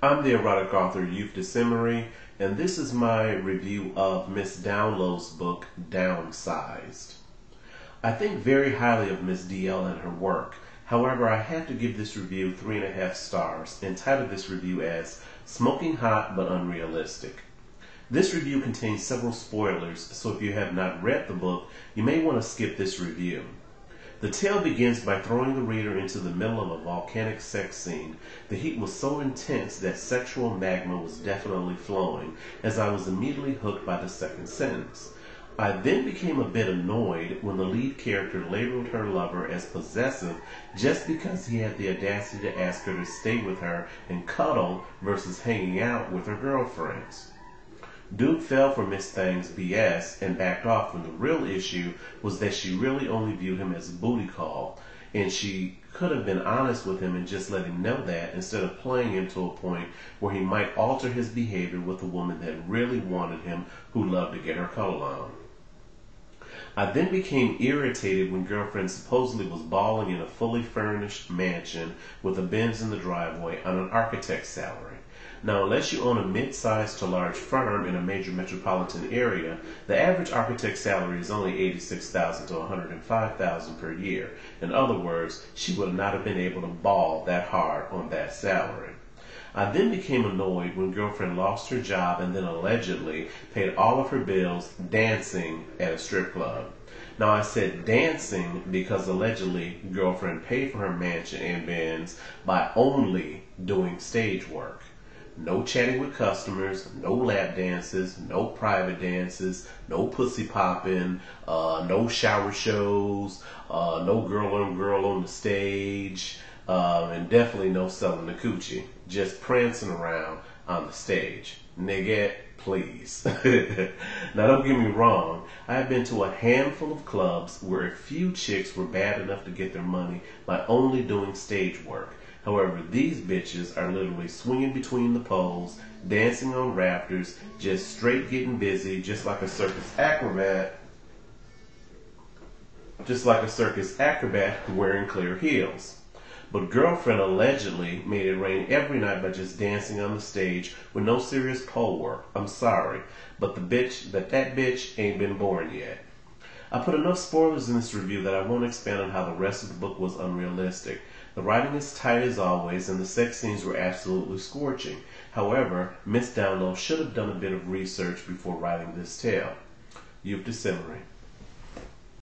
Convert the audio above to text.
I'm the erotic author Euftis Emery, and this is my review of Miss Downlow's book, Downsized. I think very highly of Miss DL and her work. However, I have to give this review 3.5 stars, and title this review as Smoking Hot but Unrealistic. This review contains several spoilers, so if you have not read the book, you may want to skip this review. The tale begins by throwing the reader into the middle of a volcanic sex scene. The heat was so intense that sexual magma was definitely flowing, as I was immediately hooked by the second sentence. I then became a bit annoyed when the lead character labeled her lover as possessive just because he had the audacity to ask her to stay with her and cuddle versus hanging out with her girlfriends. Dude fell for Miss Thangs BS and backed off when the real issue was that she really only viewed him as a booty call, and she could have been honest with him and just let him know that instead of playing him to a point where he might alter his behavior with a woman that really wanted him, who loved to get her cuddle on. I then became irritated when girlfriend supposedly was balling in a fully furnished mansion with a Benz in the driveway on an architect's salary. Now, unless you own a mid-sized to large firm in a major metropolitan area, the average architect's salary is only $86,000 to $105,000 per year. In other words, she would not have been able to ball that hard on that salary. I then became annoyed when girlfriend lost her job and then allegedly paid all of her bills dancing at a strip club. Now, I said dancing because allegedly girlfriend paid for her mansion and Benz by only doing stage work. No chatting with customers, no lap dances, no private dances, no pussy popping, no shower shows, no girl on girl on the stage, and definitely no selling the coochie. Just prancing around on the stage. Nigga, please. Now, don't get me wrong. I have been to a handful of clubs where a few chicks were bad enough to get their money by only doing stage work. However, these bitches are literally swinging between the poles, dancing on rafters, just straight getting busy, just like a circus acrobat wearing clear heels. But girlfriend allegedly made it rain every night by just dancing on the stage with no serious pole work. I'm sorry, but that bitch ain't been born yet. I put enough spoilers in this review that I won't expand on how the rest of the book was unrealistic. The writing is tight as always, and the sex scenes were absolutely scorching. However, Miss Downlow should have done a bit of research before writing this tale. Euftis Emery.